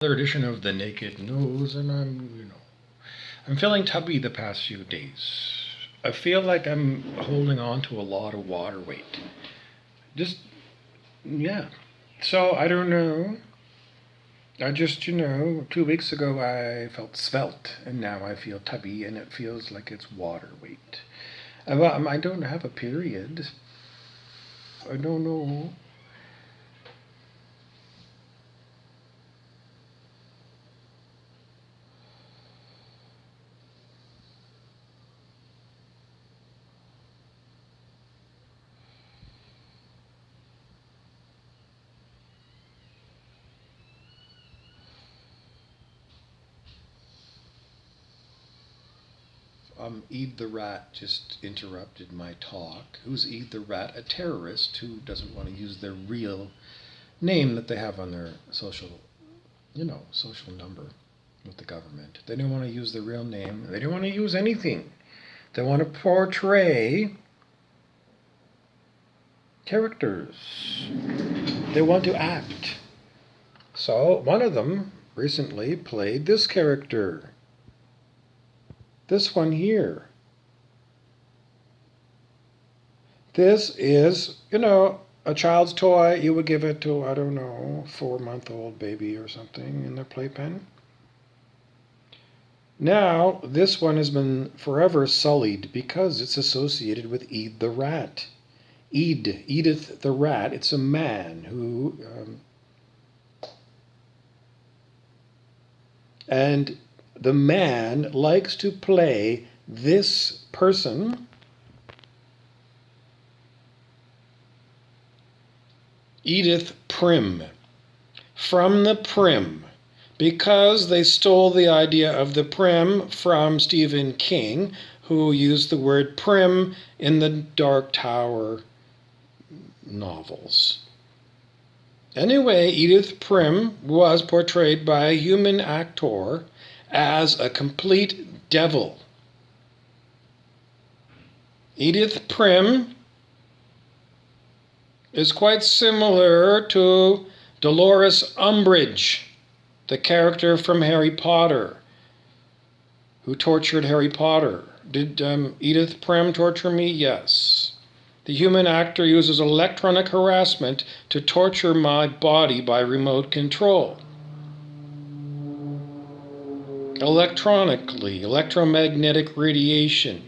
Another edition of The Naked Nose, and I'm feeling tubby the past few days. I feel like I'm holding on to a lot of water weight. Yeah. So, I don't know. 2 weeks ago I felt svelte, and now I feel tubby, and it feels like it's water weight. I don't have a period. I don't know. Eid the Rat just interrupted my talk. Who's Eid the Rat? A terrorist who doesn't want to use their real name that they have on their social number with the government. They don't want to use their real name. They don't want to use anything. They want to portray characters. They want to act. So one of them recently played this character. This one here. This is, a child's toy. You would give it to, 4-month-old baby or something in their playpen. Now, this one has been forever sullied because it's associated with Eid the Rat. Edith the Rat. It's a man who... and the man likes to play this person, Edith Prim, from the Prim, because they stole the idea of the Prim from Stephen King, who used the word prim in the Dark Tower novels. Anyway, Edith Prim was portrayed by a human actor as a complete devil. Edith Prim is quite similar to Dolores Umbridge, the character from Harry Potter, who tortured Harry Potter. Did Edith Prim torture me? Yes. The human actor uses electronic harassment to torture my body by remote control. Electronically, electromagnetic radiation.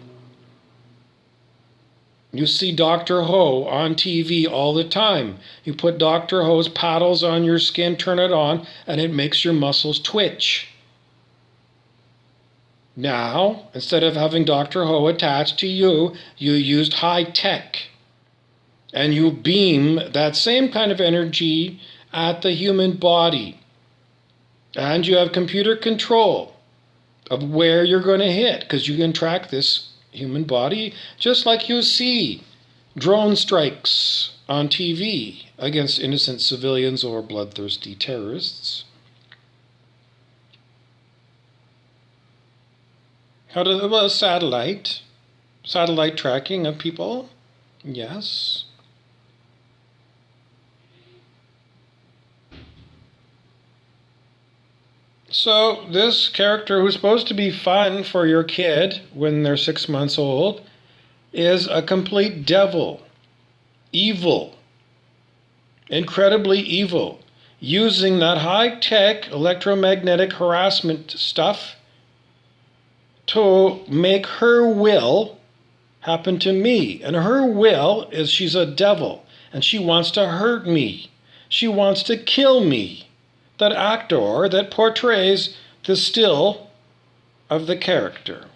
You see Dr. Ho on TV all the time. You put Dr. Ho's paddles on your skin, turn it on, and it makes your muscles twitch. Now, instead of having Dr. Ho attached to you, you used high tech. And you beam that same kind of energy at the human body. And you have computer control of where you're going to hit, because you can track this human body, just like you see drone strikes on TV against innocent civilians or bloodthirsty terrorists. Satellite tracking of people, yes. So this character, who's supposed to be fun for your kid when they're 6 months old, is a complete devil. Evil. Incredibly evil. Using that high-tech electromagnetic harassment stuff to make her will happen to me. And her will is she's a devil, and she wants to hurt me. She wants to kill me. That actor that portrays the still of the character.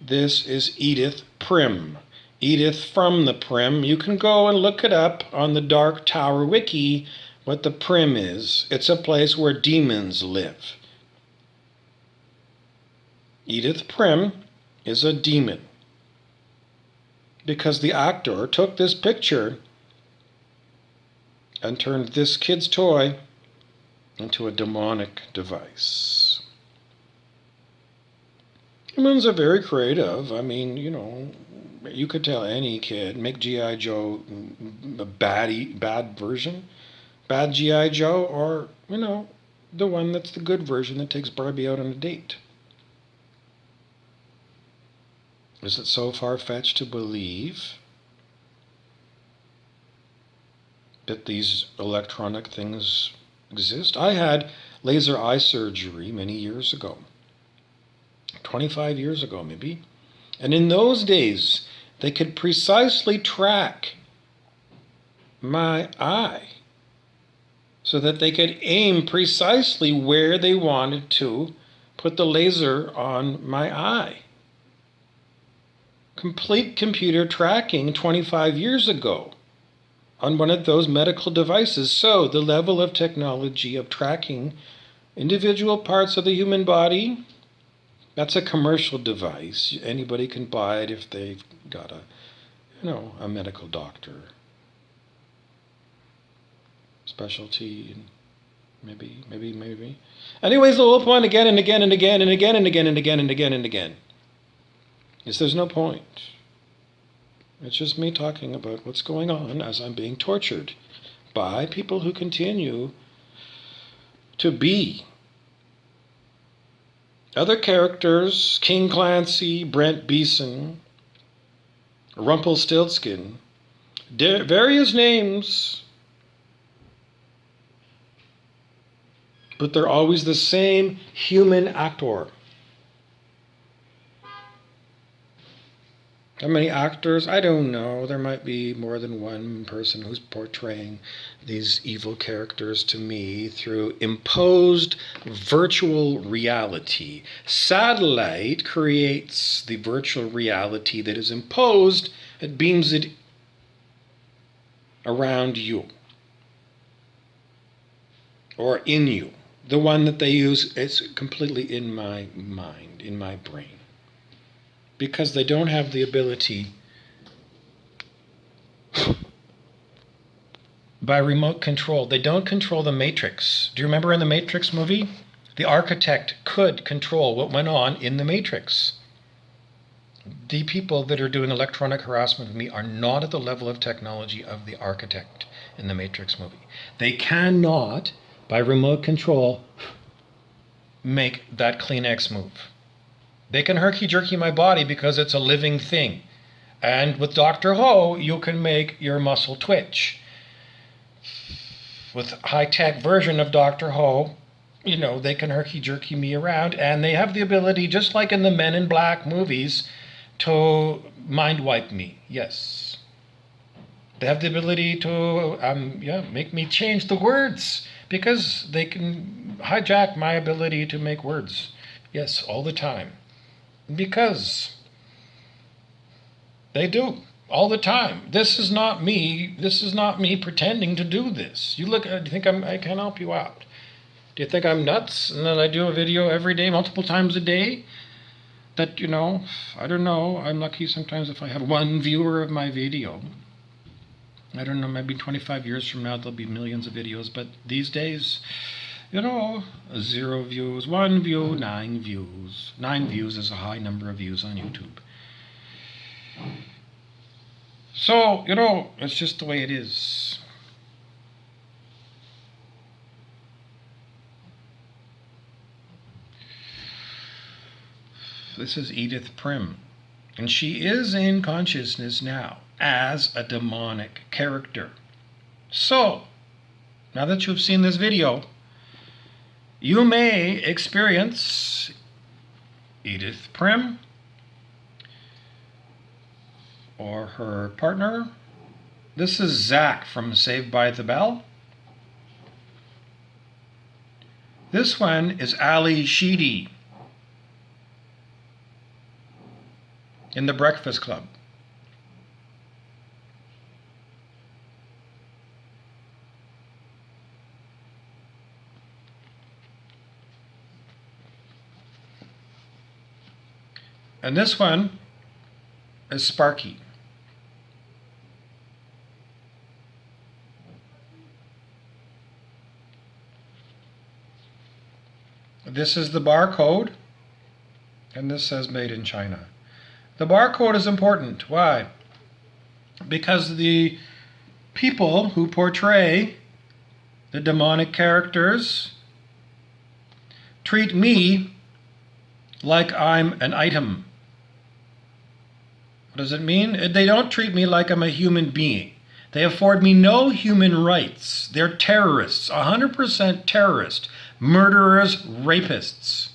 This is Edith Prim. Edith from the Prim. You can go and look it up on the Dark Tower Wiki what the Prim is. It's a place where demons live. Edith Prim is a demon because the actor took this picture and turned this kid's toy into a demonic device. Humans are very creative. I mean, you could tell any kid, make G.I. Joe a bad version, bad G.I. Joe, or, the one that's the good version that takes Barbie out on a date. Is it so far-fetched to believe that these electronic things exist? I had laser eye surgery many years ago, 25 years ago maybe, and in those days they could precisely track my eye so that they could aim precisely where they wanted to put the laser on my eye. Complete computer tracking 25 years ago on one of those medical devices. So the level of technology of tracking individual parts of the human body, that's a commercial device. Anybody can buy it if they've got a medical doctor specialty, and maybe. Anyways, the whole point again and again and again and again and again and again and again and again is there's no point. It's just me talking about what's going on as I'm being tortured by people who continue to be. Other characters, King Clancy, Brent Beeson, Rumpelstiltskin, various names, but they're always the same human actor. How many actors? I don't know. There might be more than one person who's portraying these evil characters to me through imposed virtual reality. Satellite creates the virtual reality that is imposed. It beams it around you or in you. The one that they use is completely in my mind, in my brain. Because they don't have the ability by remote control. They don't control the Matrix. Do you remember in the Matrix movie? The architect could control what went on in the Matrix. The people that are doing electronic harassment of me are not at the level of technology of the architect in the Matrix movie. They cannot, by remote control, make that Kleenex move. They can herky-jerky my body because it's a living thing. And with Dr. Ho, you can make your muscle twitch. With high-tech version of Dr. Ho, they can herky-jerky me around, and they have the ability, just like in the Men in Black movies, to mind-wipe me. Yes. They have the ability to make me change the words, because they can hijack my ability to make words. Yes, all the time. Because they do all the time. This is not me. This is not me pretending to do this. You look. Do you think I can help you out? Do you think I'm nuts and that I do a video every day, multiple times a day? That I don't know. I'm lucky sometimes if I have one viewer of my video. I don't know. Maybe 25 years from now there'll be millions of videos. But these days, 0 views, 1 view, 9 views. 9 views is a high number of views on YouTube. So, it's just the way it is. This is Edith Prim. And she is in consciousness now as a demonic character. So, now that you've seen this video, you may experience Edith Prim or her partner. This is Zach from Saved by the Bell. This one is Ali Sheedy in The Breakfast Club. And this one is Sparky. This is the barcode And this says made in China. The barcode is important. Why? Because the people who portray the demonic characters treat me like I'm an item. What does it mean? They don't treat me like I'm a human being. They afford me no human rights. They're terrorists, 100% terrorists, murderers, rapists.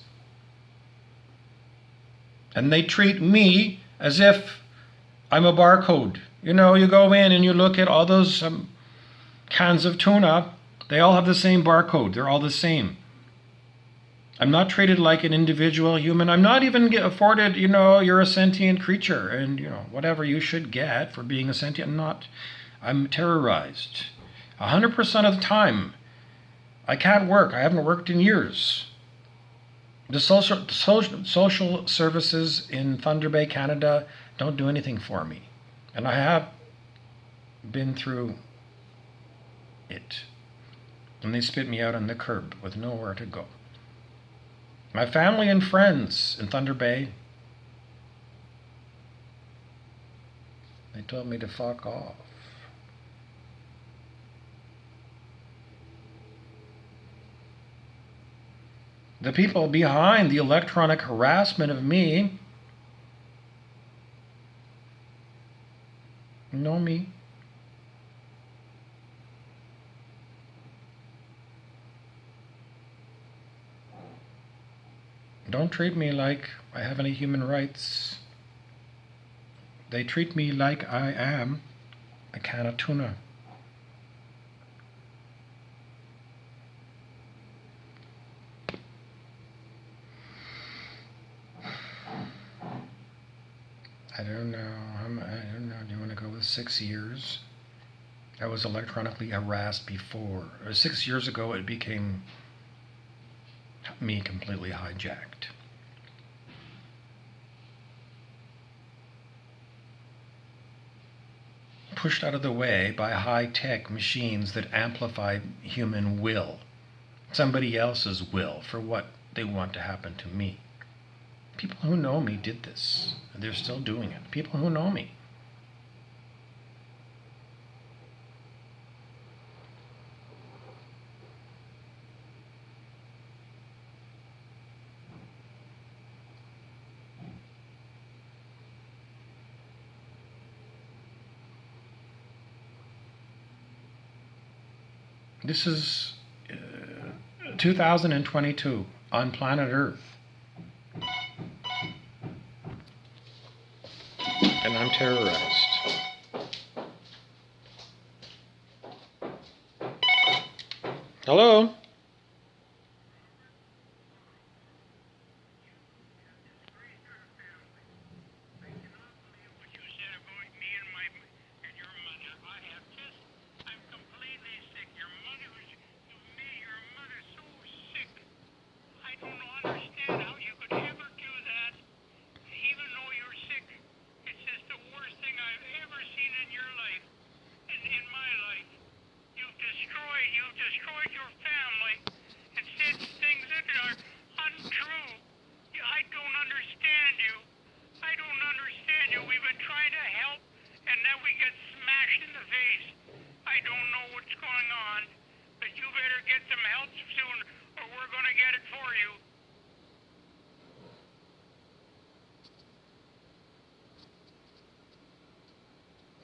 And they treat me as if I'm a barcode. You know, you go in and you look at all those cans of tuna, they all have the same barcode. They're all the same. I'm not treated like an individual human. I'm not even afforded, you're a sentient creature and, whatever you should get for being a sentient. I'm terrorized. 100% of the time. I can't work. I haven't worked in years. The social services in Thunder Bay, Canada don't do anything for me. And I have been through it. And they spit me out on the curb with nowhere to go. My family and friends in Thunder Bay, they told me to fuck off. The people behind the electronic harassment of me know me. Don't treat me like I have any human rights. They treat me like I am a can of tuna. I don't know. Do you want to go with 6 years? I was electronically harassed before. 6 years ago, it became me completely hijacked. Pushed out of the way by high-tech machines that amplify human will. Somebody else's will for what they want to happen to me. People who know me did this. And they're still doing it. People who know me. This is 2022 on planet Earth. And I'm terrorized. Hello?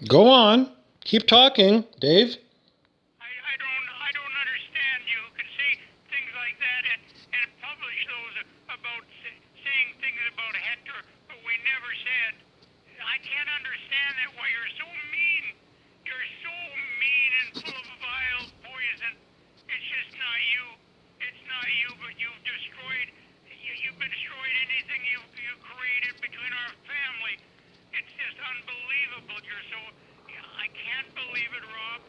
Go on. Keep talking, Dave. I don't understand. You can say things like that and publish those about saying things about Hector, but we never said. I can't understand that why you're so mean. You're so mean and full of vile poison. It's just not you. It's not you, but you've destroyed. You've destroyed anything you created between our family. It's just unbelievable. You're so. I can't believe it, Rob.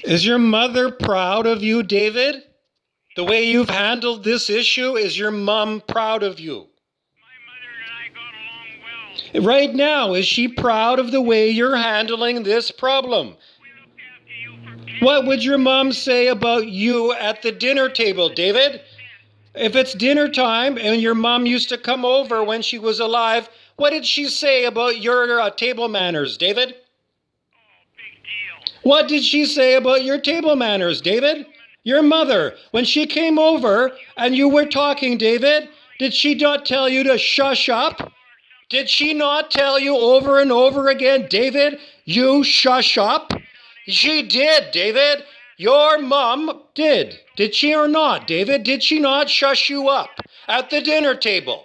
Is your mother proud of you, David? The way you've handled this issue, is your mom proud of you? My mother and I got along well. Right now, is she proud of the way you're handling this problem? We looked after you for 10 What would your mom say about you at the dinner table, David? If it's dinner time and your mom used to come over when she was alive, what did she say about your table manners, David? big deal. What did she say about your table manners, David? Your mother, when she came over and you were talking, David, did she not tell you to shush up? Did she not tell you over and over again, David, you shush up? She did, David. Your mom did. Did she or not, David? Did she not shush you up at the dinner table?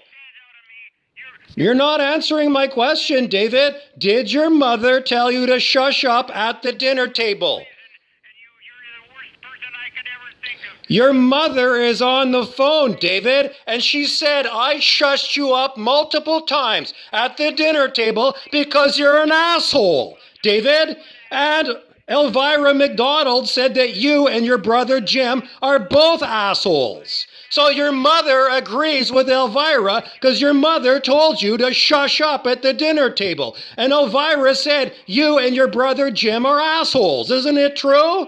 You're not answering my question, David. Did your mother tell you to shush up at the dinner table? And you're the worst person I could ever think of. Your mother is on the phone, David, and she said I shushed you up multiple times at the dinner table because you're an asshole, David. And Elvira McDonald said that you and your brother Jim are both assholes. So your mother agrees with Elvira because your mother told you to shush up at the dinner table. And Elvira said you and your brother Jim are assholes. Isn't it true?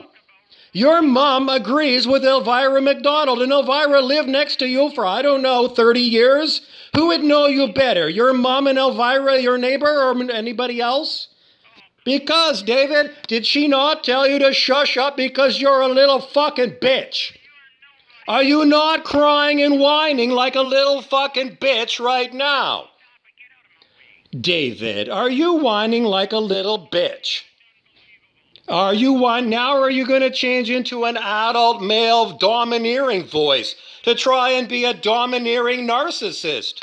Your mom agrees with Elvira McDonald, and Elvira lived next to you for, 30 years. Who would know you better, your mom and Elvira, your neighbor, or anybody else? Because, David, did she not tell you to shush up because you're a little fucking bitch? Are you not crying and whining like a little fucking bitch right now? David, are you whining like a little bitch? Are you whining now, or are you going to change into an adult male domineering voice to try and be a domineering narcissist?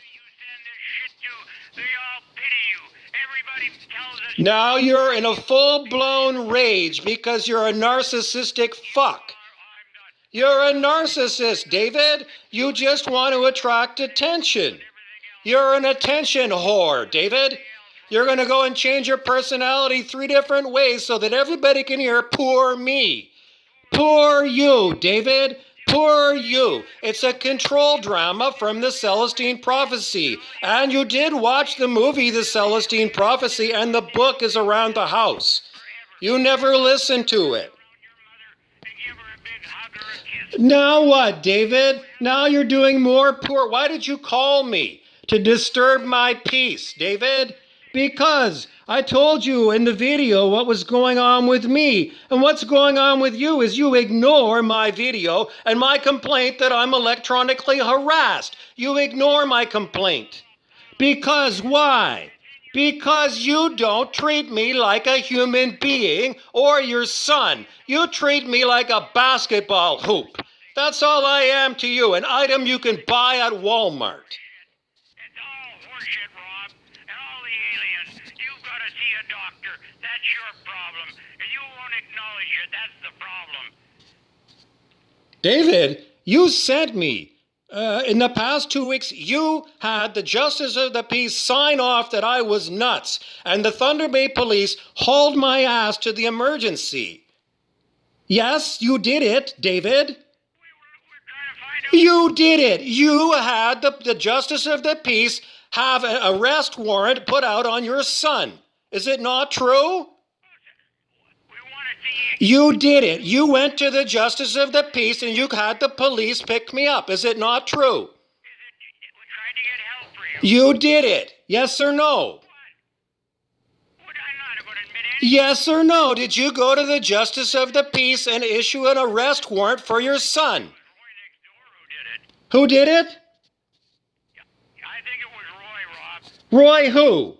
They all pity you. Everybody tells us Now you're in a full-blown rage because you're a narcissistic fuck. You're a narcissist, David. You just want to attract attention. You're an attention whore, David. You're going to go and change your personality 3 different ways so that everybody can hear poor me. Poor you, David. Poor you. It's a control drama from the Celestine Prophecy. And you did watch the movie The Celestine Prophecy, and the book is around the house. You never listened to it. and give her a big hug or a kiss. Now what, David? Now you're doing more poor. Why did you call me? To disturb my peace, David? Because I told you in the video what was going on with me. And what's going on with you is you ignore my video and my complaint that I'm electronically harassed. You ignore my complaint. Because why? Because you don't treat me like a human being or your son. You treat me like a basketball hoop. That's all I am to you, an item you can buy at Walmart. It's all horseshit, Rob. And all the aliens. You've got to see a doctor. That's your problem. And you won't acknowledge it. That's the problem. David, you sent me. In the past 2 weeks, you had the Justice of the Peace sign off that I was nuts, and the Thunder Bay Police hauled my ass to the emergency. Yes, you did it, David. We're trying to find out. You did it. You had the Justice of the Peace have an arrest warrant put out on your son. Is it not true? We want to see You did it. You went to the Justice of the Peace and you had the police pick me up. Is it not true? we tried to get help for you. You did it. Yes or no? I'm not going to admit anything. Yes or no? Did you go to the Justice of the Peace and issue an arrest warrant for your son? Roy next door who did it. Who did it? I think it was Roy, Rob. Roy who?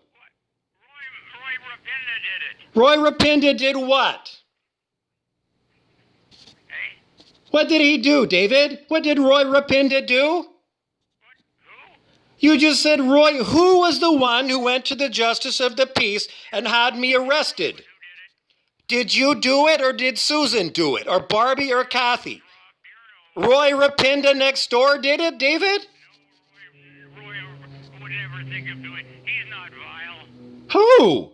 Roy Rapinda did it. Roy Rapinda did what? Hey? What did he do, David? What did Roy Rapinda do? Who? You just said Roy. Who was the one who went to the Justice of the Peace and had me arrested? Did you do it, or did Susan do it, or Barbie or Kathy? Roy Rapinda next door did it, David? Roy would never think of doing it. He's not vile. Who?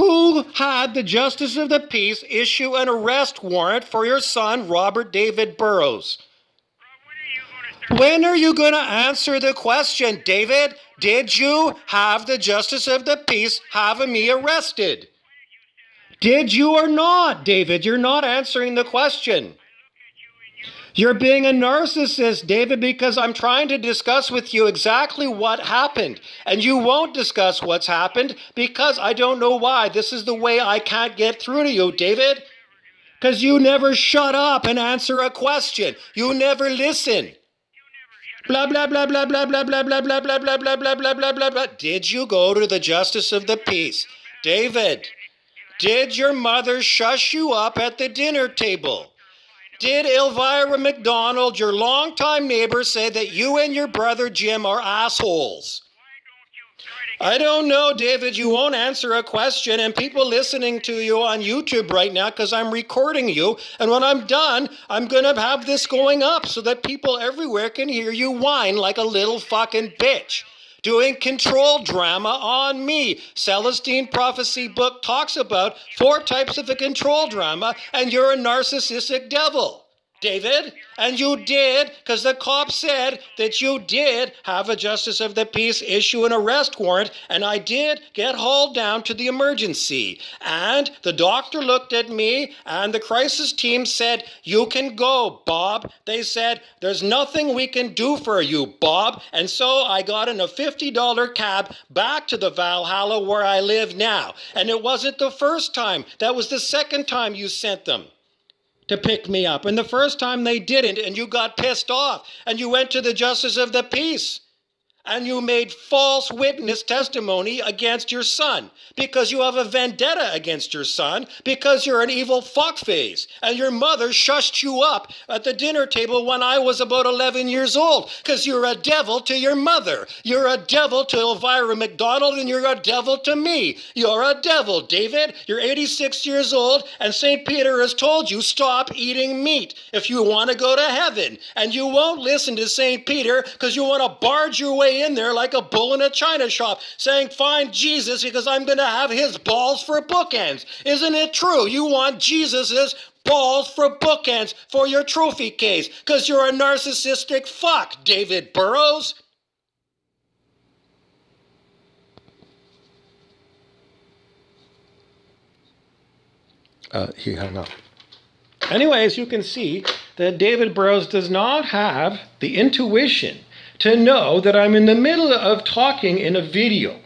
Who had the Justice of the Peace issue an arrest warrant for your son, Robert David Burrows? When are you going to answer the question, David? Did you have the Justice of the Peace having me arrested? Did you or not, David? You're not answering the question. You're being a narcissist, David, because I'm trying to discuss with you exactly what happened. And you won't discuss what's happened because I don't know why. This is the way I can't get through to you, David. Because you never shut up and answer a question. You never listen. Blah, blah, blah, blah, blah, blah, blah, blah, blah, blah, blah, blah, blah, blah, blah, blah, blah. Did you go to the Justice of the Peace? David, did your mother shush you up at the dinner table? Did Elvira McDonald, your longtime neighbor, say that you and your brother Jim are assholes? I don't know, David. You won't answer a question, and people listening to you on YouTube right now, because I'm recording you, and when I'm done, I'm going to have this going up so that people everywhere can hear you whine like a little fucking bitch. Doing control drama on me. Celestine Prophecy book talks about 4 types of a control drama, and you're a narcissistic devil, David. And you did, because the cop said that you did have a Justice of the Peace issue an arrest warrant, and I did get hauled down to the emergency. And the doctor looked at me, and the crisis team said, you can go, Bob. They said, there's nothing we can do for you, Bob. And so I got in a $50 cab back to the Valhalla where I live now. And it wasn't the first time. That was the second time you sent them to pick me up. And the first time they didn't, and you got pissed off, and you went to the Justice of the Peace, and you made false witness testimony against your son, because you have a vendetta against your son, because you're an evil fuckface, and your mother shushed you up at the dinner table when I was about 11 years old, because you're a devil to your mother. You're a devil to Elvira McDonald, and you're a devil to me. You're a devil, David. You're 86 years old, and St. Peter has told you stop eating meat if you want to go to heaven. And you won't listen to St. Peter because you want to barge your way in there like a bull in a china shop saying, find Jesus because I'm going to have his balls for bookends. Isn't it true? You want Jesus's balls for bookends for your trophy case because you're a narcissistic fuck, David Burrows. He hung up. Anyways, you can see that David Burrows does not have the intuition to know that I'm in the middle of talking in a video.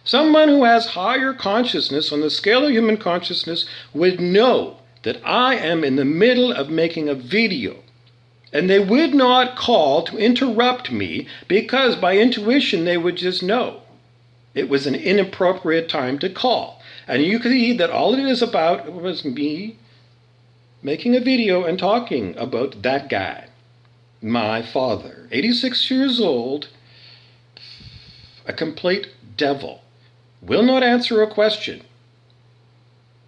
Someone who has higher consciousness on the scale of human consciousness would know that I am in the middle of making a video. And they would not call to interrupt me because by intuition they would just know it was an inappropriate time to call. And you can see that all it is about was me making a video and talking about that guy. My father, 86 years old, a complete devil, will not answer a question.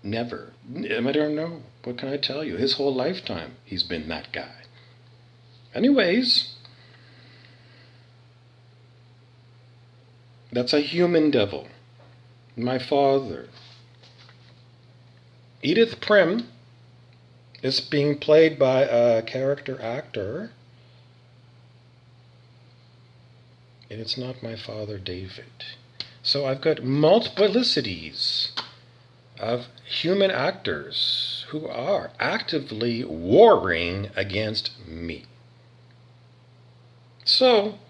Never. I don't know. What can I tell you? His whole lifetime, he's been that guy. Anyways, that's a human devil. My father. Edith Prim is being played by a character actor. And it's not my father, David. So I've got multiplicities of human actors who are actively warring against me. So,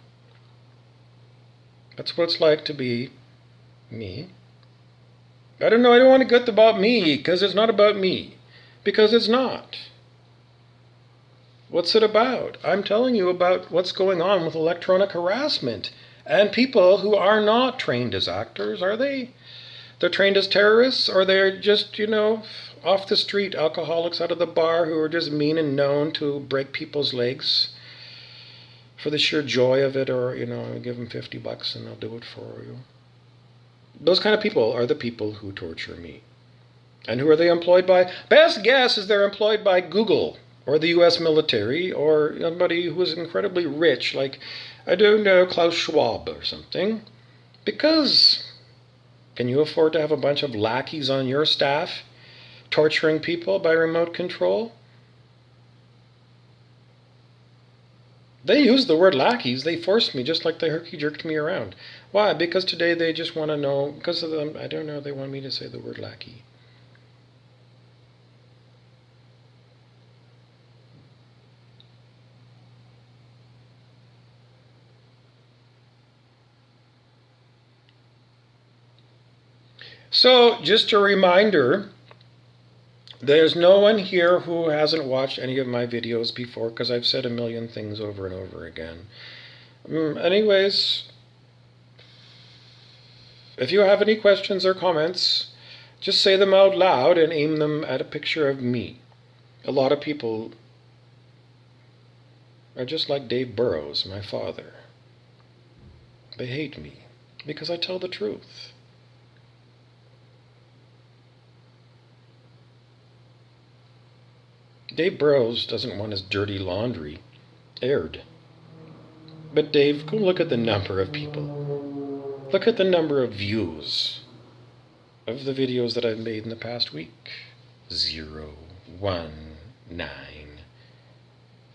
that's what it's like to be me. I don't know, I don't want to get about me, because it's not about me. Because it's not. What's it about? I'm telling you about what's going on with electronic harassment and people who are not trained as actors, are they? They're trained as terrorists, or they're just, off the street alcoholics out of the bar who are just mean and known to break people's legs for the sheer joy of it, or, give them $50 and they'll do it for you. Those kind of people are the people who torture me. And who are they employed by? Best guess is they're employed by Google or the U.S. military or somebody who is incredibly rich, like, I don't know, Klaus Schwab or something. Because Can you afford to have a bunch of lackeys on your staff torturing people by remote control? They use the word lackeys. They forced me just like they herky-jerked me around. Why? Because today they just want to know, because of them, I don't know, they want me to say the word lackey. So, just a reminder, there's no one here who hasn't watched any of my videos before, because I've said a million things over and over again. Anyways, if you have any questions or comments, just say them out loud and aim them at a picture of me. A lot of people are just like Dave Burrows, my father. They hate me because I tell the truth. Dave Burrows doesn't want his dirty laundry aired. But Dave, go look at the number of people. Look at the number of views of the videos that I've made in the past week. 0, 1, 9.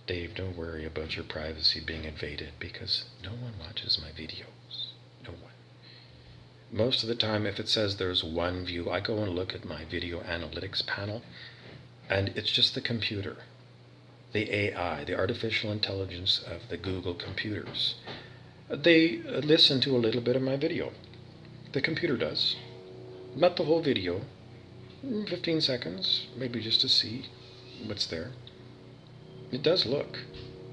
Dave, don't worry about your privacy being invaded because no one watches my videos. No one. Most of the time, if it says there's 1 view, I go and look at my video analytics panel, and it's just the computer, the AI, the artificial intelligence of the Google computers. They listen to a little bit of my video. The computer does. Not the whole video. 15 seconds, maybe just to see what's there. It does look,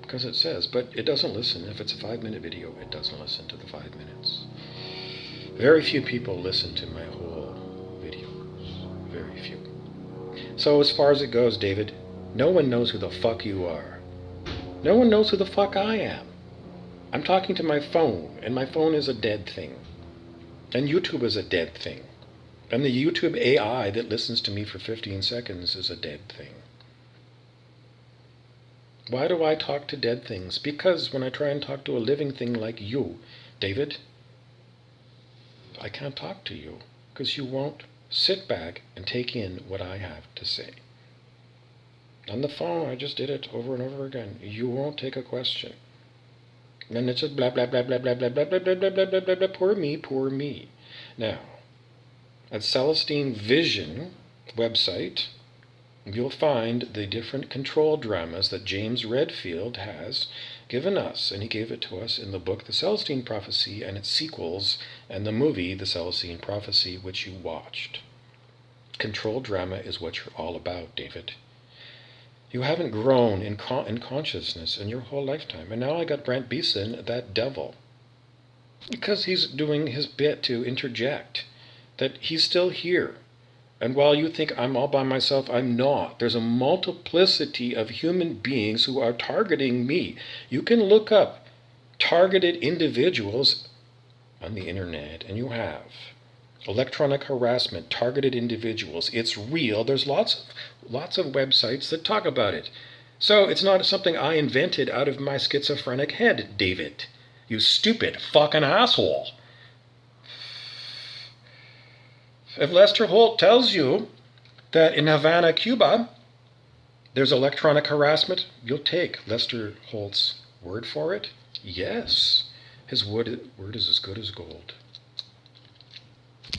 because it says, but it doesn't listen. If it's a 5-minute video, it doesn't listen to the 5 minutes. Very few people listen to my whole videos. Very few. So as far as it goes, David, no one knows who the fuck you are. No one knows who the fuck I am. I'm talking to my phone, and my phone is a dead thing. And YouTube is a dead thing. And the YouTube AI that listens to me for 15 seconds is a dead thing. Why do I talk to dead things? Because when I try and talk to a living thing like you, David, I can't talk to you because you won't sit back and take in what I have to say. On the phone, I just did it over and over again. You won't take a question. And it's just blah, blah, blah, blah, blah, blah, blah, blah, blah, blah, blah, blah, blah, blah, poor me, poor me. Now, at Celestine Vision website, you'll find the different control dramas that James Redfield has given us, and he gave it to us in the book The Celestine Prophecy and its sequels, and the movie The Celestine Prophecy, which you watched. Control drama is what you're all about, David. You haven't grown in consciousness in your whole lifetime, and now I got Brent Beeson, that devil, because he's doing his bit to interject that he's still here. And while you think I'm all by myself, I'm not. There's a multiplicity of human beings who are targeting me. You can look up targeted individuals on the internet, and you have. Electronic harassment, targeted individuals. It's real. There's lots of websites that talk about it. So it's not something I invented out of my schizophrenic head, David. You stupid fucking asshole. If Lester Holt tells you that in Havana, Cuba, there's electronic harassment, you'll take Lester Holt's word for it? Yes. His word is as good as gold.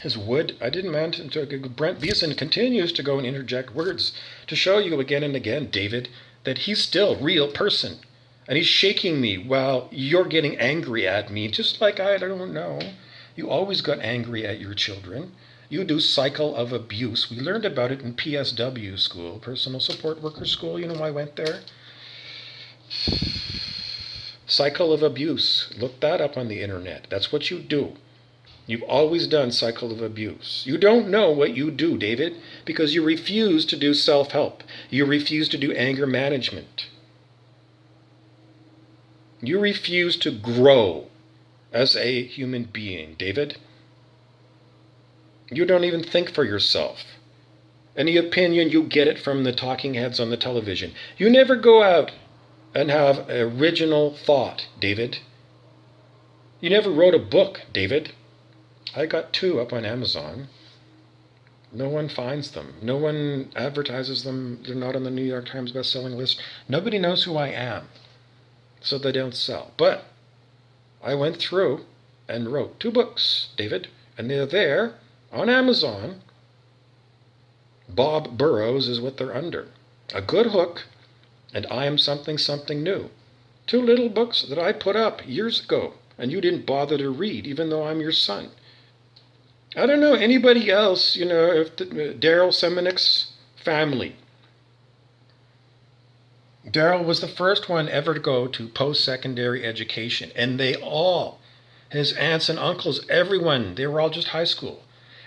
His wood, I didn't mean to, Brent Beeson continues to go and interject words to show you again and again, David, that he's still a real person. And he's shaking me while you're getting angry at me, just like I don't know. You always got angry at your children. You do cycle of abuse. We learned about it in PSW school, personal support worker school. You know I went there. Cycle of abuse. Look that up on the internet. That's what you do. You've always done cycle of abuse. You don't know what you do, David, because you refuse to do self-help. You refuse to do anger management. You refuse to grow as a human being, David. You don't even think for yourself. Any opinion, you get it from the talking heads on the television. You never go out and have original thought, David. You never wrote a book, David. I got 2 up on Amazon. No one finds them. No one advertises them. They're not on the New York Times best-selling list. Nobody knows who I am, so they don't sell. But I went through and wrote 2 books, David, and they're there on Amazon. Bob Burrows is what they're under. A Good Hook and I Am Something Something New. 2 little books that I put up years ago, and you didn't bother to read, even though I'm your son. I don't know anybody else, if Daryl Semenick's family. Daryl was the first one ever to go to post-secondary education, and they all, his aunts and uncles, everyone, they were all just high school.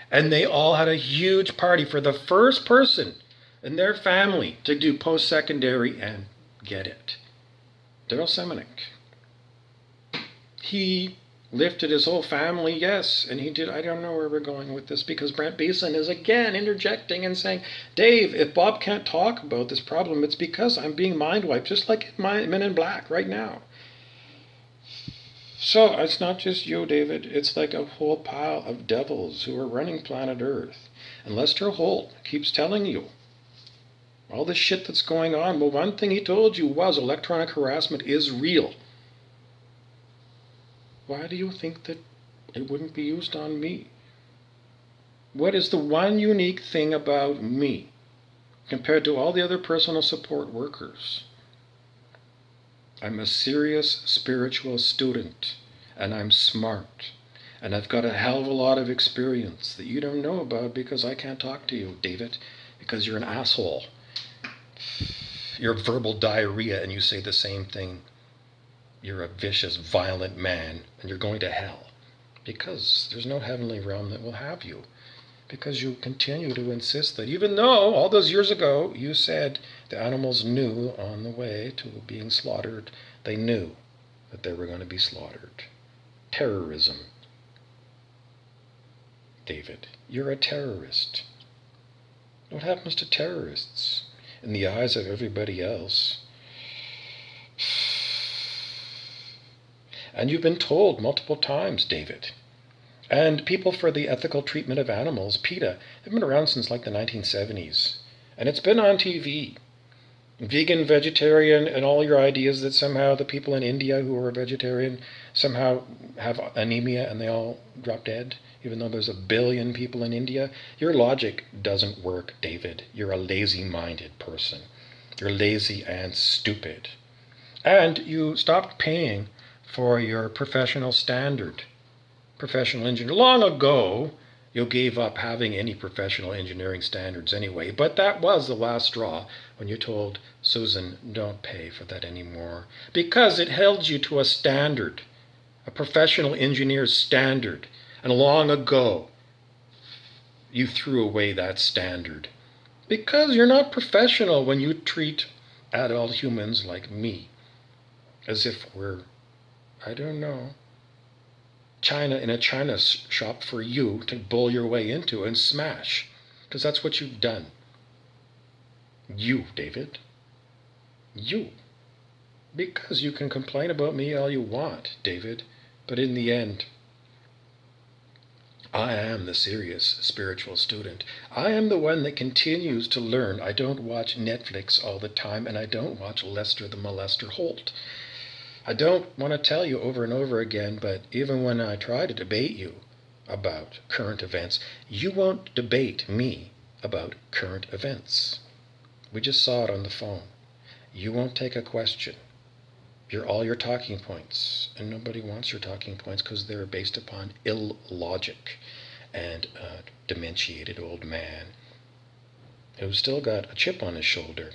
And they all had a huge party for the first person in their family to do post-secondary and get it. Daryl Semenick. He lifted his whole family, yes, and he did. I don't know where we're going with this, because Brent Beeson is again interjecting and saying, Dave, if Bob can't talk about this problem, it's because I'm being mind-wiped, just like in Men in Black right now. So it's not just you, David. It's like a whole pile of devils who are running planet Earth. And Lester Holt keeps telling you all this shit that's going on. Well, one thing he told you was electronic harassment is real. Why do you think that it wouldn't be used on me? What is the one unique thing about me compared to all the other personal support workers? I'm a serious spiritual student, and I'm smart, and I've got a hell of a lot of experience that you don't know about because I can't talk to you, David, because you're an asshole. You're verbal diarrhea, and you say the same thing. You're a vicious, violent man, and you're going to hell because there's no heavenly realm that will have you, because you continue to insist that even though all those years ago you said the animals knew on the way to being slaughtered, they knew that they were going to be slaughtered. Terrorism. David, you're a terrorist. What happens to terrorists in the eyes of everybody else? And you've been told multiple times, David. And People for the Ethical Treatment of Animals, PETA, they've been around since like the 1970s. And it's been on TV. Vegan, vegetarian, and all your ideas that somehow the people in India who are vegetarian somehow have anemia and they all drop dead, even though there's 1 billion people in India. Your logic doesn't work, David. You're a lazy-minded person. You're lazy and stupid. And you stopped paying for your professional standard. Professional engineer. Long ago, you gave up having any professional engineering standards anyway, but that was the last straw when you told Susan, don't pay for that anymore, because it held you to a standard, a professional engineer's standard, and long ago, you threw away that standard, because you're not professional when you treat adult humans like me, as if we're, I don't know, China in a China shop for you to bull your way into and smash. Because that's what you've done. You, David. You. Because you can complain about me all you want, David. But in the end, I am the serious spiritual student. I am the one that continues to learn. I don't watch Netflix all the time, and I don't watch Lester the Molester Holt. I don't want to tell you over and over again, but even when I try to debate you about current events, you won't debate me about current events. We just saw it on the phone. You won't take a question. You're all your talking points, and nobody wants your talking points because they're based upon illogic and a dementiated old man who's still got a chip on his shoulder.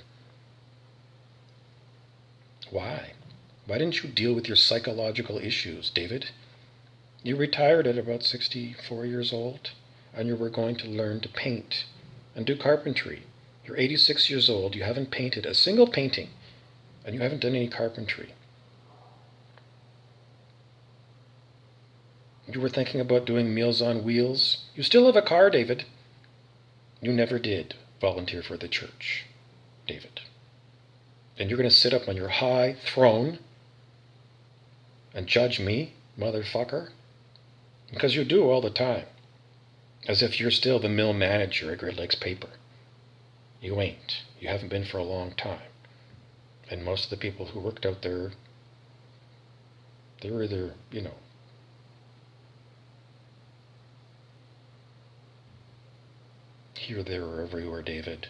Why? Why didn't you deal with your psychological issues, David? You retired at about 64 years old, and you were going to learn to paint and do carpentry. You're 86 years old, you haven't painted a single painting, and you haven't done any carpentry. You were thinking about doing Meals on Wheels. You still have a car, David. You never did volunteer for the church, David. And you're going to sit up on your high throne and judge me, motherfucker? Because you do all the time. As if you're still the mill manager at Great Lakes Paper. You ain't. You haven't been for a long time. And most of the people who worked out there, they were either, here, there, or everywhere, David.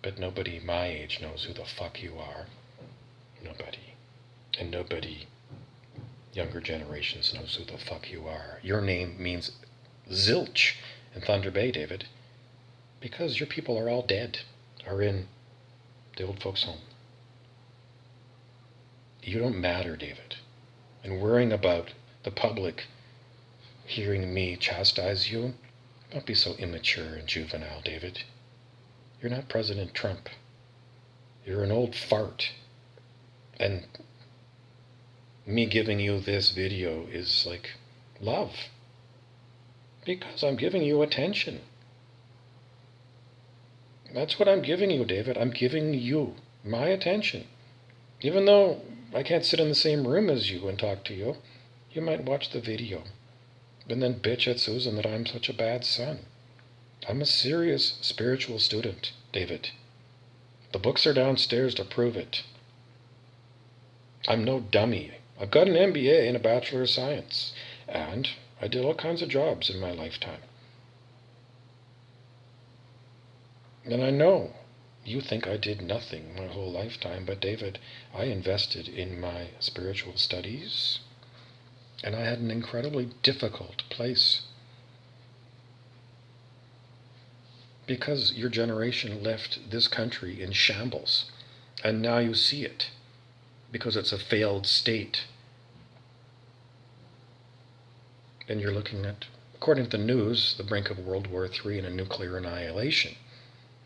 But nobody my age knows who the fuck you are. Nobody. And nobody, younger generations, knows who the fuck you are. Your name means zilch in Thunder Bay, David. Because your people are all dead, are in the old folks' home. You don't matter, David. And worrying about the public hearing me chastise you, don't be so immature and juvenile, David. You're not President Trump. You're an old fart. And me giving you this video is like love. Because I'm giving you attention. That's what I'm giving you, David. I'm giving you my attention. Even though I can't sit in the same room as you and talk to you, you might watch the video and then bitch at Susan that I'm such a bad son. I'm a serious spiritual student, David. The books are downstairs to prove it. I'm no dummy. I've got an MBA and a Bachelor of Science, and I did all kinds of jobs in my lifetime. And I know you think I did nothing my whole lifetime, but David, I invested in my spiritual studies, and I had an incredibly difficult place. Because your generation left this country in shambles, and now you see it, because it's a failed state. And you're looking at, according to the news, the brink of World War III and a nuclear annihilation.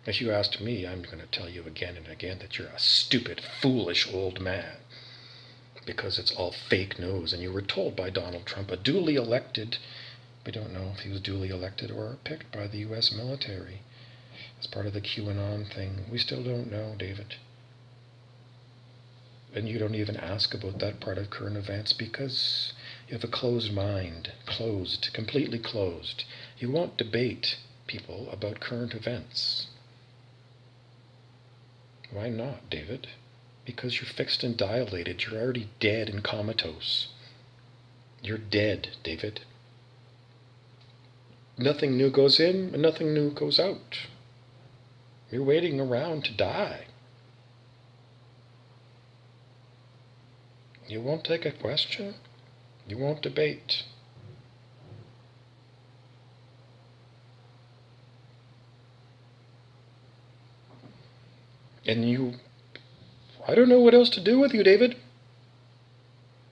If you asked me, I'm going to tell you again and again that you're a stupid, foolish old man. Because it's all fake news. And you were told by Donald Trump, a duly elected, we don't know if he was duly elected or picked by the U.S. military as part of the QAnon thing. We still don't know, David. And you don't even ask about that part of current events because you have a closed mind. Closed, completely closed. You won't debate people about current events. Why not, David? Because you're fixed and dilated. You're already dead and comatose. You're dead, David. Nothing new goes in and nothing new goes out. You're waiting around to die. You won't take a question. You won't debate. And I don't know what else to do with you, David.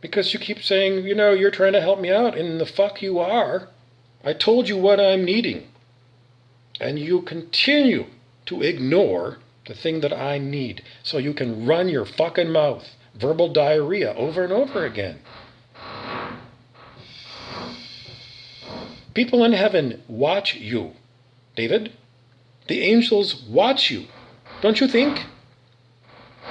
Because you keep saying, you're trying to help me out, and the fuck you are. I told you what I'm needing. And you continue to ignore the thing that I need. So you can run your fucking mouth. Verbal diarrhea over and over again. People in heaven watch you, David. The angels watch you. Don't you think?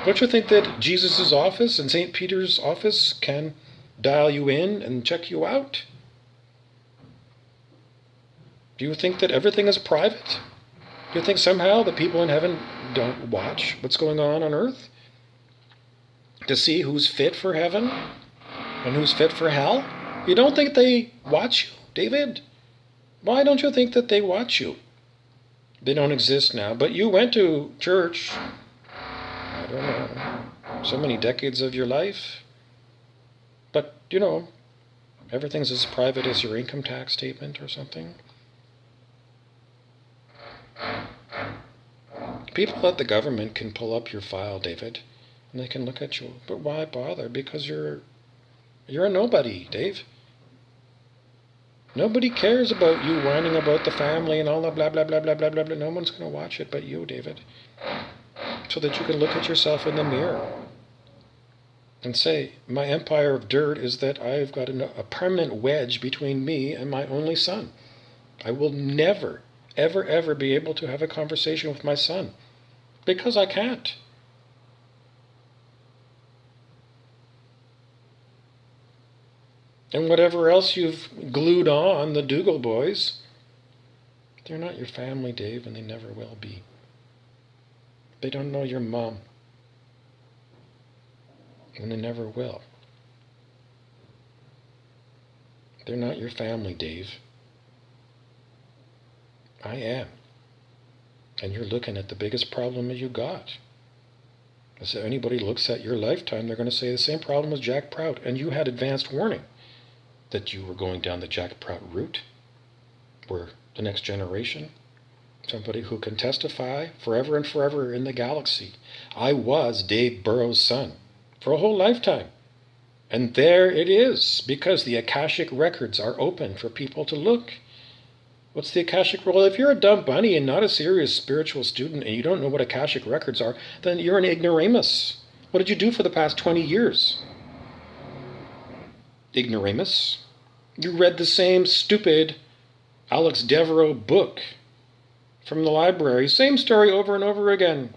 Don't you think that Jesus' office and St. Peter's office can dial you in and check you out? Do you think that everything is private? Do you think somehow the people in heaven don't watch what's going on earth? To see who's fit for heaven and who's fit for hell? You don't think they watch you, David? Why don't you think that they watch you? They don't exist now, but you went to church, I don't know, so many decades of your life. But, everything's as private as your income tax statement or something. People at the government can pull up your file, David, and they can look at you. But why bother? Because you're a nobody, Dave. Nobody cares about you whining about the family and all the blah, blah, blah, blah, blah, blah, blah. No one's going to watch it but you, David. So that you can look at yourself in the mirror and say, my empire of dirt is that I've got a permanent wedge between me and my only son. I will never, ever, ever be able to have a conversation with my son because I can't. And whatever else you've glued on, the Dougal boys, they're not your family, Dave, and they never will be. They don't know your mom. And they never will. They're not your family, Dave. I am. And you're looking at the biggest problem that you got. If anybody looks at your lifetime, they're going to say the same problem as Jack Prout. And you had advanced warning that you were going down the Jack Prout route, where the next generation, somebody who can testify forever and forever in the galaxy, I was Dave Burrows' son for a whole lifetime. And there it is, because the Akashic records are open for people to look. What's the Akashic? Well, if you're a dumb bunny and not a serious spiritual student and you don't know what Akashic records are, then you're an ignoramus. What did you do for the past 20 years? Ignoramus. You read the same stupid Alex Devereaux book from the library. Same story over and over again.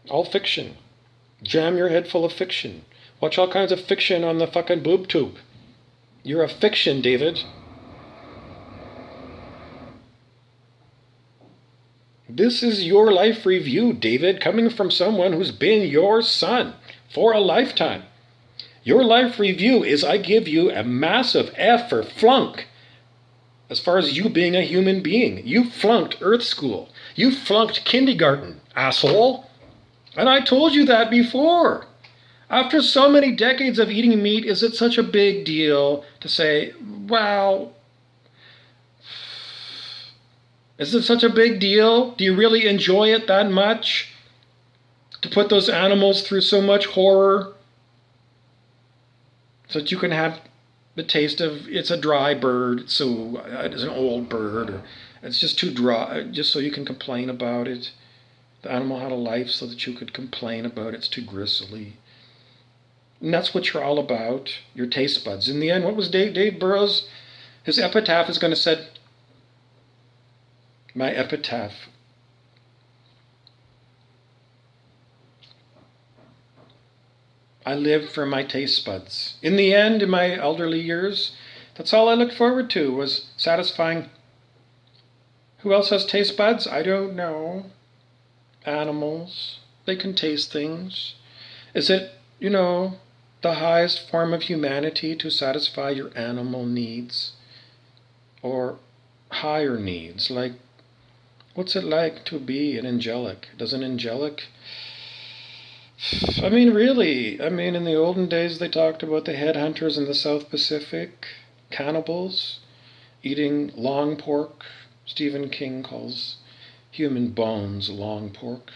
All fiction. Jam your head full of fiction. Watch all kinds of fiction on the fucking boob tube. You're a fiction, David. This is your life review, David, coming from someone who's been your son for a lifetime. Your life review is I give you a massive F for flunk as far as you being a human being. You flunked Earth School. You flunked kindergarten, asshole. And I told you that before. After so many decades of eating meat, is it such a big deal to say, well, is it such a big deal? Do you really enjoy it that much? To put those animals through so much horror? So that you can have the taste of, it's a dry bird, so it's an old bird, or it's just too dry, just so you can complain about it. The animal had a life so that you could complain about it's too gristly. And that's what you're all about, your taste buds. In the end, what was Dave Burrows? His epitaph is going to say, my epitaph. I lived for my taste buds. In the end, in my elderly years, that's all I looked forward to, was satisfying. Who else has taste buds? I don't know. Animals. They can taste things. Is it, the highest form of humanity to satisfy your animal needs? Or higher needs? Like, what's it like to be an angelic? Does an angelic... really, in the olden days they talked about the headhunters in the South Pacific, cannibals, eating long pork. Stephen King calls human bones long pork.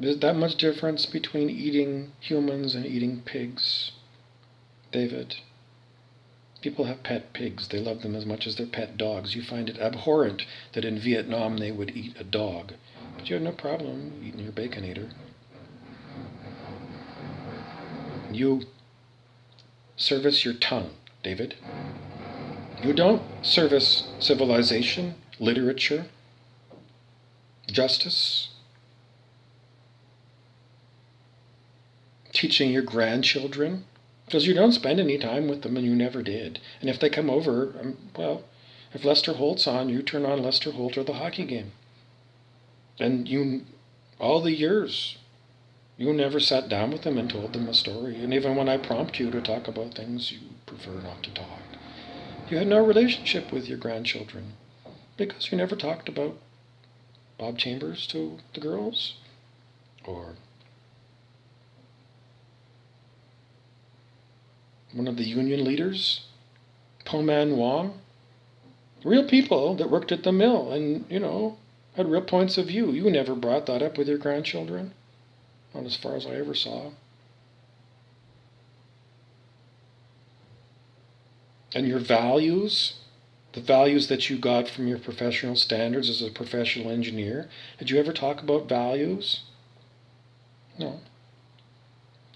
There's that much difference between eating humans and eating pigs, David. People have pet pigs. They love them as much as their pet dogs. You find it abhorrent that in Vietnam they would eat a dog. But you have no problem eating your Baconator. You service your tongue, David. You don't service civilization, literature, justice, teaching your grandchildren, because you don't spend any time with them and you never did. And if they come over, if Lester Holt's on, you turn on Lester Holt or the hockey game. And all the years, you never sat down with them and told them a story. And even when I prompt you to talk about things, you prefer not to talk. You had no relationship with your grandchildren because you never talked about Bob Chambers to the girls, or one of the union leaders, Po Man Wong. Real people that worked at the mill and, had real points of view. You never brought that up with your grandchildren. Not as far as I ever saw. And your values, the values that you got from your professional standards as a professional engineer, did you ever talk about values? No.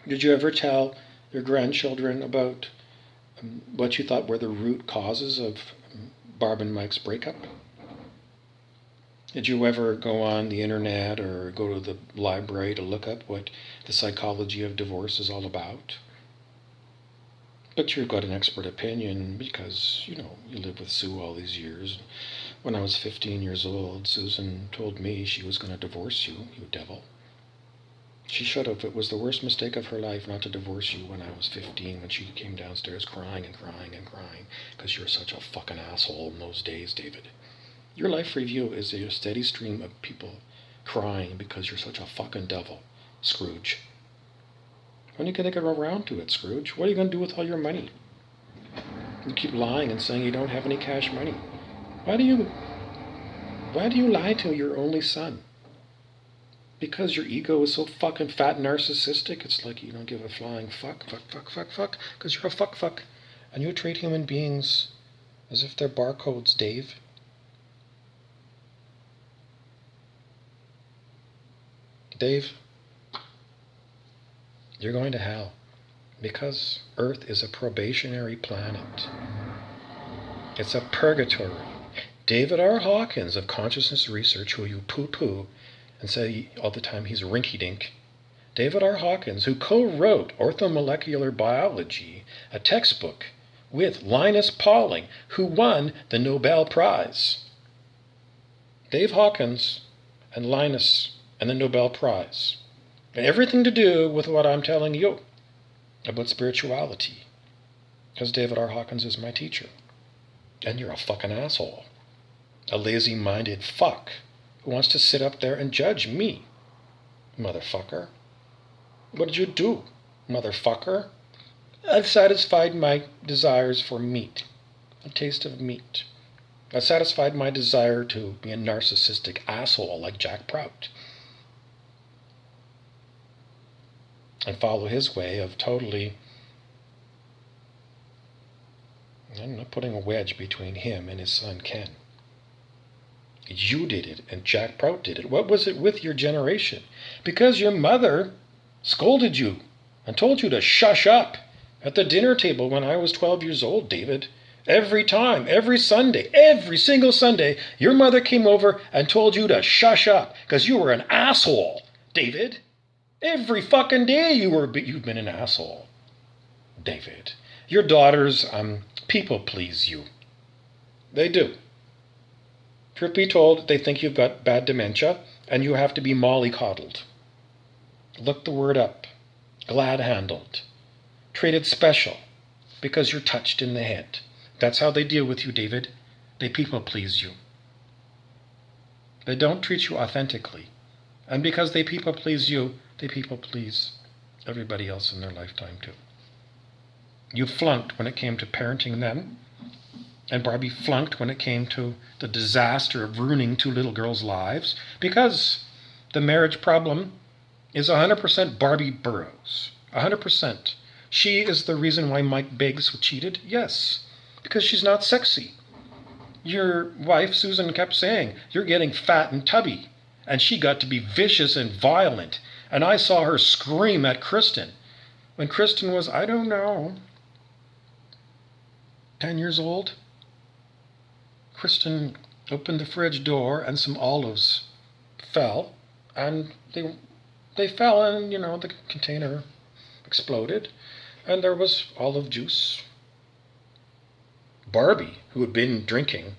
Did you ever tell your grandchildren about what you thought were the root causes of Barb and Mike's breakup? Did you ever go on the internet or go to the library to look up what the psychology of divorce is all about? But you've got an expert opinion because, you live with Sue all these years. When I was 15 years old, Susan told me she was going to divorce you, you devil. She should have. It was the worst mistake of her life not to divorce you when I was 15, when she came downstairs crying and crying and crying because you're such a fucking asshole in those days, David. Your life review is a steady stream of people crying because you're such a fucking devil, Scrooge. When are you going to get around to it, Scrooge? What are you going to do with all your money? You keep lying and saying you don't have any cash money. Why do you lie to your only son? Because your ego is so fucking fat and narcissistic, it's like you don't give a flying fuck, because you're a fuck. And you treat human beings as if they're barcodes, Dave. Dave, you're going to hell because Earth is a probationary planet. It's a purgatory. David R. Hawkins of Consciousness Research, who you poo-poo and say all the time he's rinky-dink. David R. Hawkins, who co-wrote Orthomolecular Biology, a textbook with Linus Pauling, who won the Nobel Prize. Dave Hawkins and Linus and the Nobel Prize. And everything to do with what I'm telling you about spirituality. Because David R. Hawkins is my teacher. And you're a fucking asshole. A lazy-minded fuck who wants to sit up there and judge me. Motherfucker. What did you do, motherfucker? I've satisfied my desires for meat. A taste of meat. I've satisfied my desire to be a narcissistic asshole like Jack Prout. And follow his way of totally, putting a wedge between him and his son Ken. You did it, and Jack Prout did it. What was it with your generation? Because your mother scolded you and told you to shush up at the dinner table when I was 12 years old, David. Every time, every Sunday, every single Sunday, your mother came over and told you to shush up because you were an asshole, David. Every fucking day you've been an asshole, David. Your daughters people please you. They do. Truth be told, they think you've got bad dementia and you have to be mollycoddled. Look the word up. Glad-handled. Treated special because you're touched in the head. That's how they deal with you, David. They people please you. They don't treat you authentically. And because they people please you, they people please everybody else in their lifetime too. You flunked when it came to parenting them, and Barbie flunked when it came to the disaster of ruining two little girls' lives, because the marriage problem is 100% Barbie Burrows. 100%. She is the reason why Mike Biggs cheated? Yes, because she's not sexy. Your wife, Susan, kept saying, you're getting fat and tubby. And she got to be vicious and violent. And I saw her scream at Kristen. When Kristen was, 10 years old, Kristen opened the fridge door and some olives fell. And they fell and, the container exploded. And there was olive juice. Barbie, who had been drinking,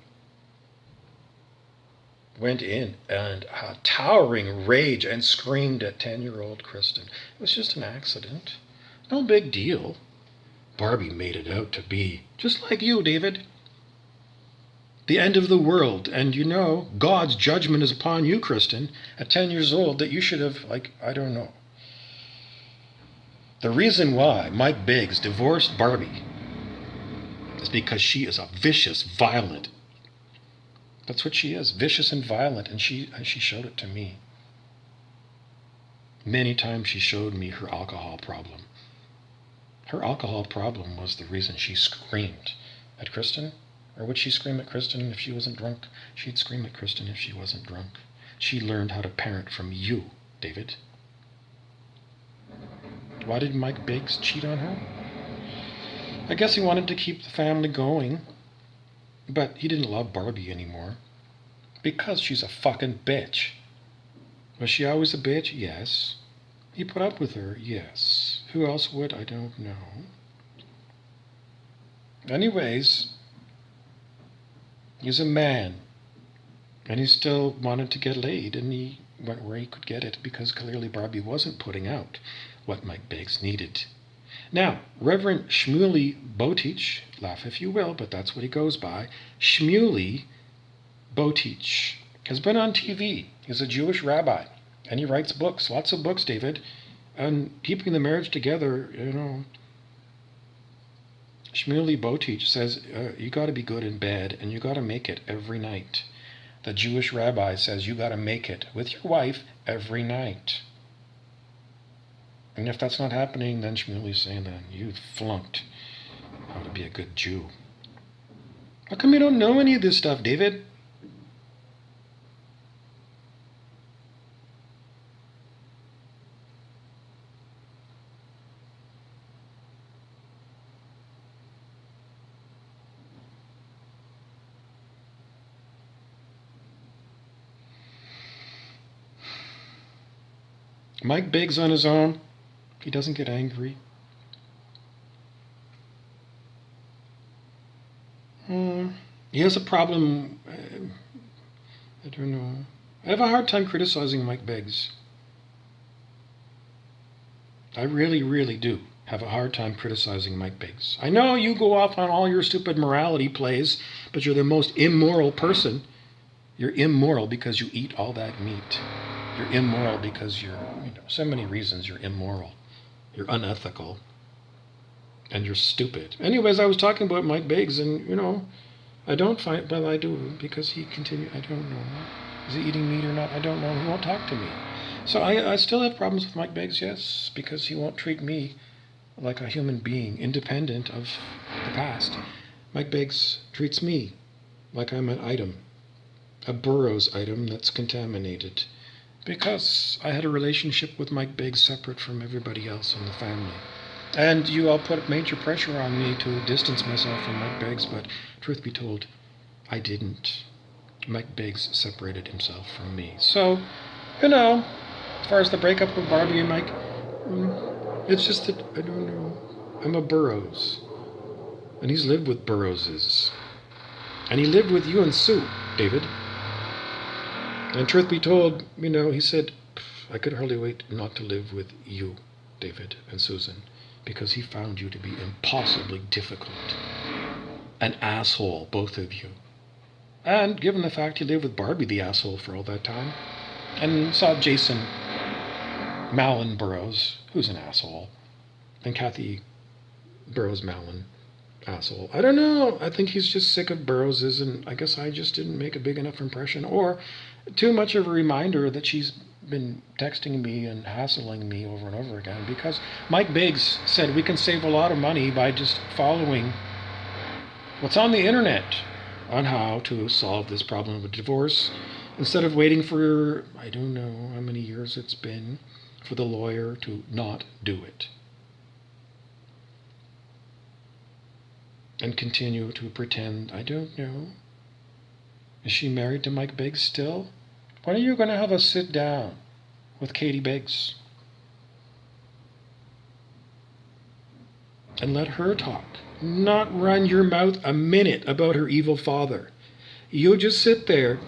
went in and towering rage and screamed at 10-year-old Kristen. It was just an accident. No big deal. Barbie made it out to be, just like you, David, the end of the world. And God's judgment is upon you, Kristen, at 10 years old, that you should have, The reason why Mike Biggs divorced Barbie is because she is a vicious, violent. That's what she is, vicious and violent, and she showed it to me. Many times she showed me her alcohol problem. Her alcohol problem was the reason she screamed at Kristen. Or would she scream at Kristen if she wasn't drunk? She'd scream at Kristen if she wasn't drunk. She learned how to parent from you, David. Why did Mike Biggs cheat on her? I guess he wanted to keep the family going. But he didn't love Barbie anymore. Because she's a fucking bitch. Was she always a bitch? Yes. He put up with her? Yes. Who else would? I don't know. Anyways, he's a man. And he still wanted to get laid, and he went where he could get it, because clearly Barbie wasn't putting out what Mike Biggs needed. Now, Reverend Shmuley Botich, laugh if you will, but that's what he goes by, Shmuley Botich, has been on TV. He's a Jewish rabbi, and he writes books, lots of books, David, on keeping the marriage together, Shmuley Botich says, you got to be good in bed, and you got to make it every night. The Jewish rabbi says you got to make it with your wife every night. And if that's not happening, then Shmuley's saying that you flunked how to be a good Jew. How come you don't know any of this stuff, David? Mike Biggs on his own, he doesn't get angry. He has a problem, I don't know. I have a hard time criticizing Mike Biggs. I really, really do have a hard time criticizing Mike Biggs. I know you go off on all your stupid morality plays, but you're the most immoral person. You're immoral because you eat all that meat. You're immoral because so many reasons you're immoral. You're unethical. And you're stupid. Anyways, I was talking about Mike Biggs, and, I don't find, well, I do, because he continued, I don't know. Is he eating meat or not? I don't know. He won't talk to me. So I still have problems with Mike Biggs, yes, because he won't treat me like a human being, independent of the past. Mike Biggs treats me like I'm an item, a Burrows item that's contaminated. Because I had a relationship with Mike Biggs separate from everybody else in the family. And you all put major pressure on me to distance myself from Mike Biggs, but truth be told, I didn't. Mike Biggs separated himself from me. So, as far as the breakup with Barbie and Mike, it's just that, I don't know, I'm a Burrows. And he's lived with Burrowses. And he lived with you and Sue, David. And truth be told, he said, I could hardly wait not to live with you, David and Susan, because he found you to be impossibly difficult. An asshole, both of you. And given the fact he lived with Barbie the asshole for all that time, and saw Jason Mallon Burrows, who's an asshole, and Kathy Burrows Mallon, asshole. I don't know. I think he's just sick of Burrowses, and I guess I just didn't make a big enough impression, or too much of a reminder that she's been texting me and hassling me over and over again, because Mike Biggs said we can save a lot of money by just following what's on the internet on how to solve this problem of divorce, instead of waiting for, I don't know how many years it's been, for the lawyer to not do it. And continue to pretend, I don't know. Is she married to Mike Biggs still? When are you going to have a sit down with Katie Biggs? And let her talk. Not run your mouth a minute about her evil father. You just sit there,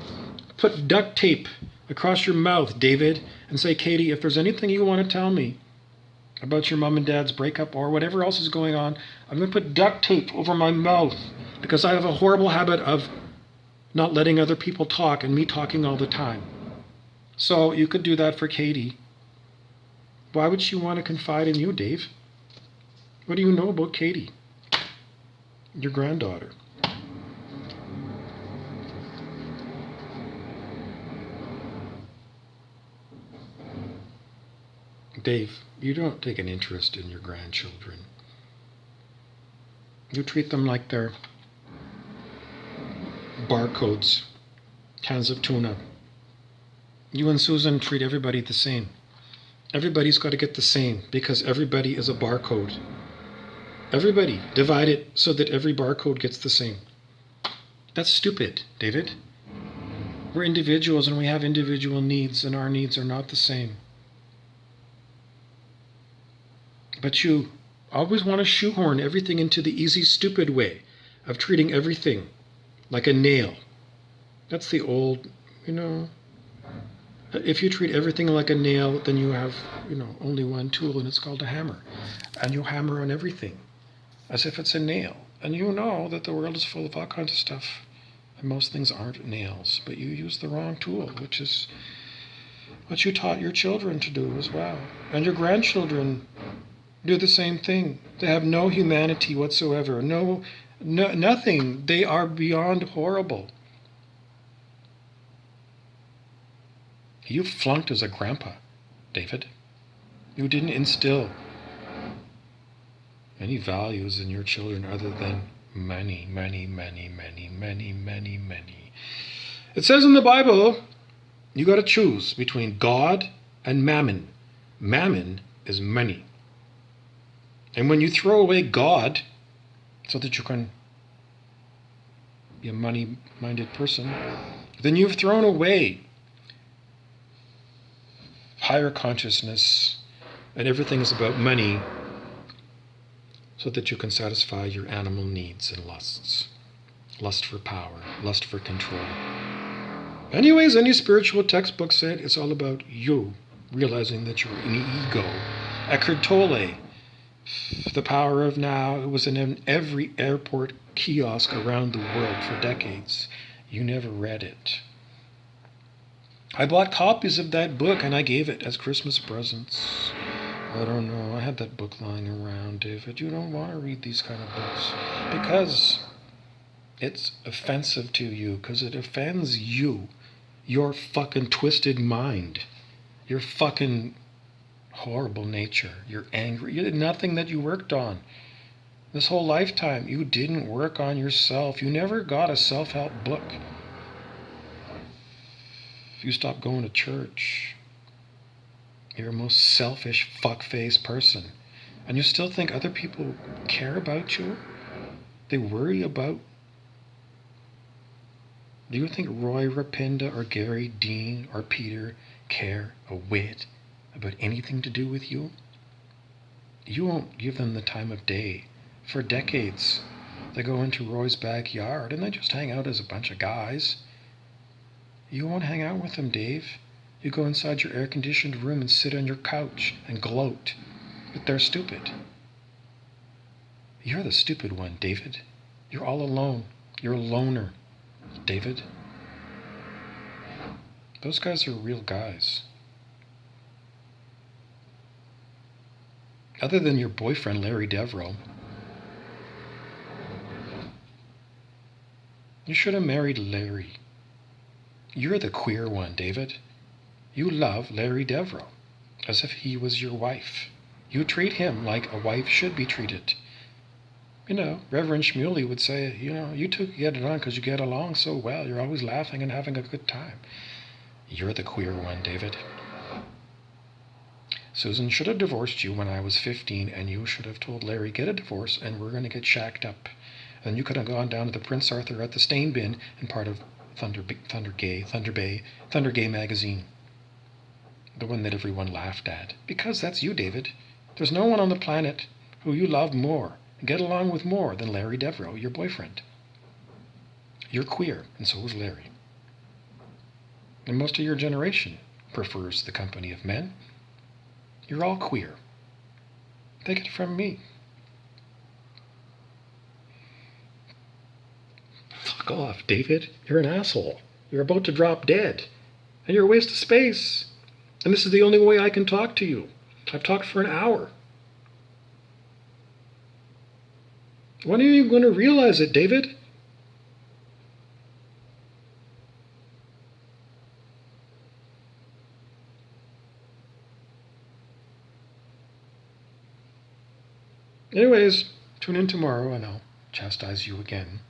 put duct tape across your mouth, David, and say, Katie, if there's anything you want to tell me about your mom and dad's breakup or whatever else is going on, I'm going to put duct tape over my mouth because I have a horrible habit of not letting other people talk and me talking all the time. So you could do that for Katie. Why would she want to confide in you, Dave? What do you know about Katie, your granddaughter? Dave, you don't take an interest in your grandchildren. You treat them like they're barcodes, cans of tuna. You and Susan treat everybody the same. Everybody's got to get the same because everybody is a barcode. Everybody, divide it so that every barcode gets the same. That's stupid, David. We're individuals and we have individual needs, and our needs are not the same. But you always want to shoehorn everything into the easy, stupid way of treating everything like a nail. That's the old, if you treat everything like a nail, then you have, only one tool, and it's called a hammer. And you hammer on everything as if it's a nail. And you know that the world is full of all kinds of stuff. And most things aren't nails, but you use the wrong tool, which is what you taught your children to do as well. And your grandchildren do the same thing. They have no humanity whatsoever, nothing. They are beyond horrible. You flunked as a grandpa, David. You didn't instill any values in your children other than money, money, money, money, money, money, money. It says in the Bible, you got to choose between God and mammon. Mammon is money. And when you throw away God so that you can be a money-minded person, then you've thrown away higher consciousness, and everything is about money so that you can satisfy your animal needs and lusts. Lust for power, lust for control. Anyways, any spiritual textbook said it's all about you realizing that you're an ego. Eckhart Tolle, The Power of Now, it was in every airport kiosk around the world for decades. You never read it. I bought copies of that book and I gave it as Christmas presents. I don't know, I had that book lying around, David. You don't want to read these kind of books because it's offensive to you, because it offends you, your fucking twisted mind, your fucking horrible nature, your angry, you did nothing that you worked on. This whole lifetime, you didn't work on yourself. You never got a self-help book. You stopped going to church. You're a most selfish, fuck-faced person. And you still think other people care about you? They worry about... Do you think Roy Rapinda or Gary Dean or Peter care a whit about anything to do with you? You won't give them the time of day. For decades, they go into Roy's backyard and they just hang out as a bunch of guys. You won't hang out with them, Dave. You go inside your air-conditioned room and sit on your couch and gloat. But they're stupid. You're the stupid one, David. You're all alone. You're a loner, David. Those guys are real guys. Other than your boyfriend, Larry Devereaux. You should have married Larry. You're the queer one, David. You love Larry Devereaux as if he was your wife. You treat him like a wife should be treated. Reverend Shmuley would say, you two get it on because you get along so well. You're always laughing and having a good time. You're the queer one, David. Susan should have divorced you when I was 15, and you should have told Larry, get a divorce, and we're going to get shacked up. And you could have gone down to the Prince Arthur at the Stain Bin and part of Thunder Gay magazine. The one that everyone laughed at. Because that's you, David. There's no one on the planet who you love more, get along with more than Larry Devereaux, your boyfriend. You're queer, and so is Larry. And most of your generation prefers the company of men. You're all queer. Take it from me. Fuck off, David. You're an asshole. You're about to drop dead. And you're a waste of space. And this is the only way I can talk to you. I've talked for an hour. When are you going to realize it, David? Anyways, tune in tomorrow and I'll chastise you again.